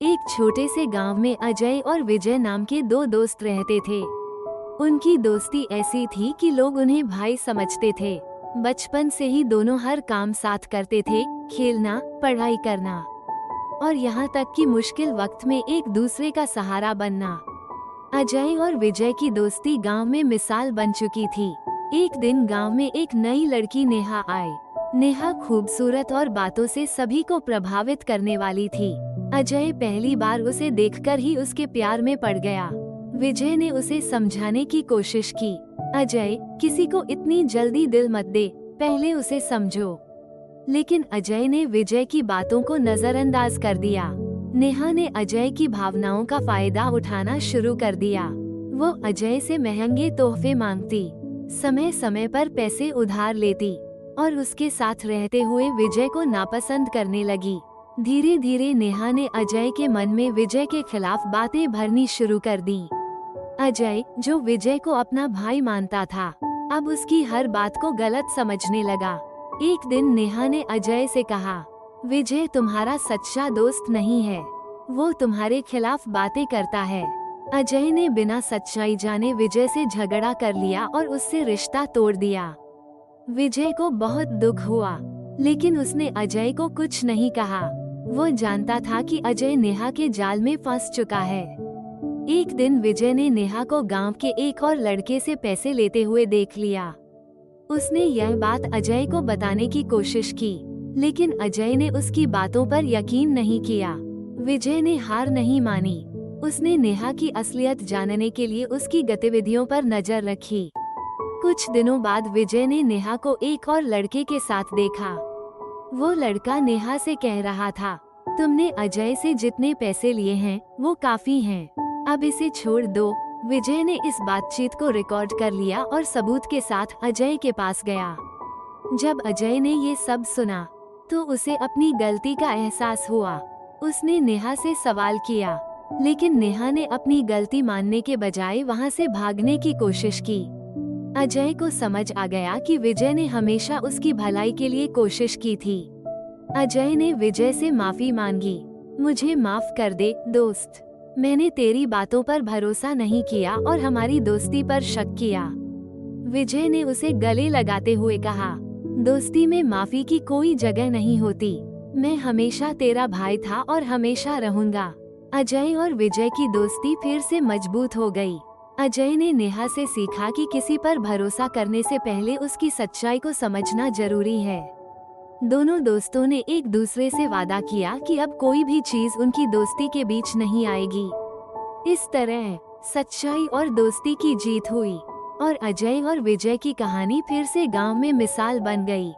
एक छोटे से गांव में अजय और विजय नाम के दो दोस्त रहते थे। उनकी दोस्ती ऐसी थी कि लोग उन्हें भाई समझते थे। बचपन से ही दोनों हर काम साथ करते थे, खेलना, पढ़ाई करना और यहाँ तक कि मुश्किल वक्त में एक दूसरे का सहारा बनना। अजय और विजय की दोस्ती गांव में मिसाल बन चुकी थी। एक दिन गांव में एक नई लड़की नेहा आई। नेहा खूबसूरत और बातों से सभी को प्रभावित करने वाली थी। अजय पहली बार उसे देखकर ही उसके प्यार में पड़ गया। विजय ने उसे समझाने की कोशिश की, अजय, किसी को इतनी जल्दी दिल मत दे, पहले उसे समझो। लेकिन अजय ने विजय की बातों को नजरअंदाज कर दिया। नेहा ने अजय की भावनाओं का फायदा उठाना शुरू कर दिया। वो अजय से महंगे तोहफे मांगती, समय समय पर पैसे उधार लेती और उसके साथ रहते हुए विजय को नापसंद करने लगी। धीरे धीरे नेहा ने अजय के मन में विजय के खिलाफ बातें भरनी शुरू कर दी। अजय, जो विजय को अपना भाई मानता था, अब उसकी हर बात को गलत समझने लगा। एक दिन नेहा ने अजय से कहा, विजय तुम्हारा सच्चा दोस्त नहीं है, वो तुम्हारे खिलाफ बातें करता है। अजय ने बिना सच्चाई जाने विजय से झगड़ा कर लिया और उससे रिश्ता तोड़ दिया। विजय को बहुत दुख हुआ, लेकिन उसने अजय को कुछ नहीं कहा। वो जानता था कि अजय नेहा के जाल में फंस चुका है। एक दिन विजय ने नेहा को गांव के एक और लड़के से पैसे लेते हुए देख लिया। उसने यह बात अजय को बताने की कोशिश की, लेकिन अजय ने उसकी बातों पर यकीन नहीं किया। विजय ने हार नहीं मानी। उसने नेहा की असलियत जानने के लिए उसकी गतिविधियों पर नजर रखी। कुछ दिनों बाद विजय ने नेहा को एक और लड़के के साथ देखा। वो लड़का नेहा से कह रहा था, तुमने अजय से जितने पैसे लिए हैं वो काफी हैं, अब इसे छोड़ दो। विजय ने इस बातचीत को रिकॉर्ड कर लिया और सबूत के साथ अजय के पास गया। जब अजय ने ये सब सुना तो उसे अपनी गलती का एहसास हुआ। उसने नेहा से सवाल किया, लेकिन नेहा ने अपनी गलती मानने के बजाय वहाँ से भागने की कोशिश की। अजय को समझ आ गया कि विजय ने हमेशा उसकी भलाई के लिए कोशिश की थी। अजय ने विजय से माफी मांगी, मुझे माफ कर दे दोस्त, मैंने तेरी बातों पर भरोसा नहीं किया और हमारी दोस्ती पर शक किया। विजय ने उसे गले लगाते हुए कहा, दोस्ती में माफी की कोई जगह नहीं होती, मैं हमेशा तेरा भाई था और हमेशा रहूंगा। अजय और विजय की दोस्ती फिर से मजबूत हो गई। अजय ने नेहा से सीखा कि किसी पर भरोसा करने से पहले उसकी सच्चाई को समझना जरूरी है। दोनों दोस्तों ने एक दूसरे से वादा किया कि अब कोई भी चीज उनकी दोस्ती के बीच नहीं आएगी। इस तरह सच्चाई और दोस्ती की जीत हुई और अजय और विजय की कहानी फिर से गांव में मिसाल बन गई।